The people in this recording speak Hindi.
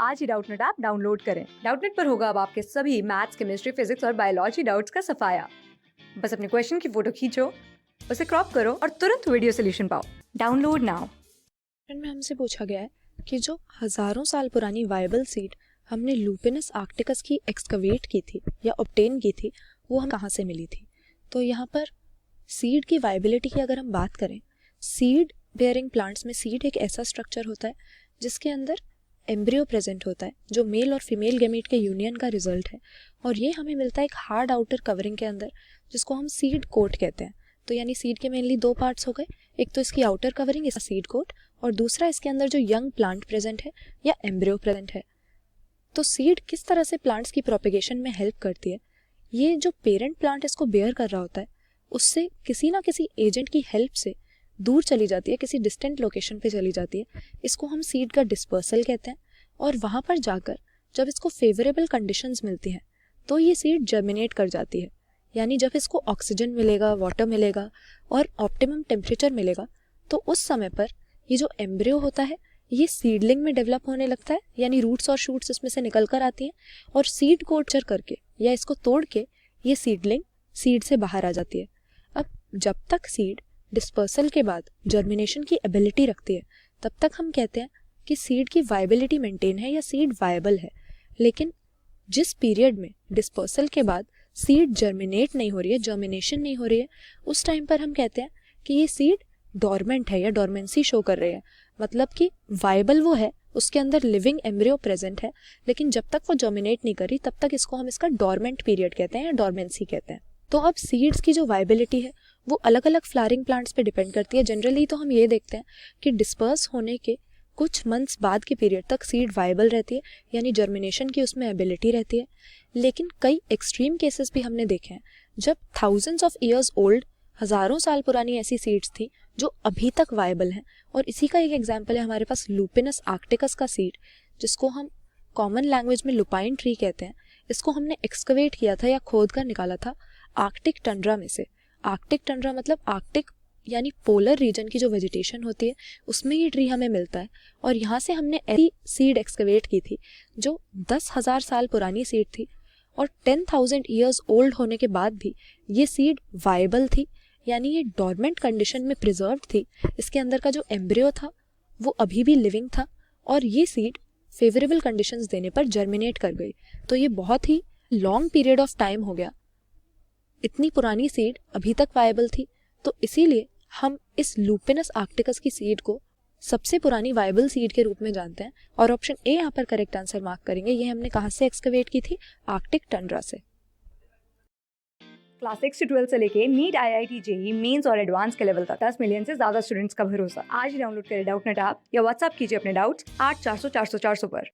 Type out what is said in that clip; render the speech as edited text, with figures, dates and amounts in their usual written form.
आज ही डाउटनेट ऐप डाउनलोड करें। डाउटनेट पर होगा अब आपके सभी मैथ्स, केमिस्ट्री, फिजिक्स और बायोलॉजी डाउट्स का सफाया। बस अपने क्वेश्चन की फोटो खींचो, उसे क्रॉप करो और तुरंत वीडियो सोल्यूशन पाओ। Download now. में हमसे पूछा गया है कि जो हजारों साल पुरानी वायबल सीड हमने लूपिनस आर्क्टिकस की एक्सकवेट की थी या ऑब्टेन की थी, वो हम कहाँ से मिली थी। तो यहाँ पर सीड की वायबिलिटी की अगर हम बात करें, सीड बेयरिंग प्लांट्स में सीड एक ऐसा स्ट्रक्चर होता है जिसके अंदर एम्ब्रियो प्रेजेंट होता है, जो मेल और फीमेल गैमीट के यूनियन का रिजल्ट है। और ये हमें मिलता है एक हार्ड आउटर कवरिंग के अंदर, जिसको हम सीड कोट कहते हैं। तो यानी सीड के मेनली दो पार्ट्स हो गए, एक तो इसकी आउटर कवरिंग, इसका सीड कोट, और दूसरा इसके अंदर जो यंग प्लांट प्रेजेंट है या एम्ब्रियो प्रेजेंट है। तो सीड किस तरह से प्लांट्स की प्रोपेगेशन में हेल्प करती है, ये जो पेरेंट प्लांट इसको बेयर कर रहा होता है उससे किसी ना किसी एजेंट की हेल्प से दूर चली जाती है, किसी डिस्टेंट लोकेशन पे चली जाती है। इसको हम सीड का डिस्पर्सल कहते हैं। और वहाँ पर जाकर जब इसको फेवरेबल कंडीशंस मिलती हैं तो ये सीड जर्मिनेट कर जाती है। यानी जब इसको ऑक्सीजन मिलेगा, वाटर मिलेगा और ऑप्टिमम टेम्परेचर मिलेगा, तो उस समय पर ये जो एम्ब्रियो होता है ये सीडलिंग में डेवलप होने लगता है। यानी रूट्स और शूट्स इसमें से निकल कर आती हैं और सीड को चर करके या इसको तोड़ के ये सीडलिंग सीड से बाहर आ जाती है। अब जब तक सीड डिस्पर्सल के बाद जर्मिनेशन की एबिलिटी रखती है, तब तक हम कहते हैं कि सीड की वायबिलिटी मेंटेन है या सीड वायबल है। लेकिन जिस पीरियड में डिस्पर्सल के बाद सीड जर्मिनेट नहीं हो रही है, जर्मिनेशन नहीं हो रही है, उस टाइम पर हम कहते हैं कि ये सीड डॉर्मेंट है या डॉर्मेंसी शो कर रही है। मतलब कि वायबल वो है, उसके अंदर लिविंग एम्ब्रियो प्रेजेंट है, लेकिन जब तक वो जर्मिनेट नहीं करी तब तक इसको हम इसका डॉर्मेंट पीरियड कहते हैं या डॉर्मेंसी कहते हैं। तो अब सीड्स की जो वायबिलिटी है वो अलग अलग फ्लावरिंग प्लांट्स पे डिपेंड करती है। जनरली तो हम ये देखते हैं कि डिस्पर्स होने के कुछ मंथ्स बाद के पीरियड तक सीड वायबल रहती है, यानी जर्मिनेशन की उसमें एबिलिटी रहती है। लेकिन कई एक्सट्रीम केसेस भी हमने देखे हैं जब थाउजेंड्स ऑफ ईयर्स ओल्ड, हजारों साल पुरानी ऐसी सीड्स थी जो अभी तक वायबल हैं। और इसी का एक एग्जाम्पल है हमारे पास लूपिनस आर्क्टिकस का सीड, जिसको हम कॉमन लैंग्वेज में लुपाइन ट्री कहते हैं। इसको हमने एक्सकवेट किया था या खोद कर निकाला था आर्कटिक टंड्रा में से। आर्कटिक टंड्रा मतलब आर्कटिक यानी पोलर रीजन की जो वेजिटेशन होती है उसमें ये ट्री हमें मिलता है। और यहाँ से हमने ऐसी सीड एक्सकवेट की थी जो 10,000 साल पुरानी सीड थी और 10,000 ईयर्स ओल्ड होने के बाद भी ये सीड वायबल थी, यानी ये डॉर्मेंट कंडीशन में प्रिजर्व थी। इसके अंदर का जो एम्ब्रियो था वो अभी भी लिविंग था और ये सीड फेवरेबल कंडीशंस देने पर जर्मिनेट कर गई। तो ये बहुत ही लॉन्ग पीरियड ऑफ टाइम हो गया, इतनी पुरानी सीड अभी तक वायबल थी। तो इसीलिए हम इस लूपिनस आर्क्टिकस की सीड को सबसे पुरानी वायबल सीड के रूप में जानते हैं। और ऑप्शन ए यहाँ पर करेक्ट आंसर मार्क करेंगे। ये हमने कहाँ से एक्सकवेट की थी? आर्कटिक टंड्रा से। क्लास 6 से 12 से लेके नीट, IIT, JEE मेंस और एडवांस के लेवल तक 10 मिलियन से ज्यादा स्टूडेंट्स का भरोसा। आज ही डाउनलोड करें डाउटनेट ऐप या व्हाट्सएप कीजिए अपने डाउट्स 8400 400 400 पर।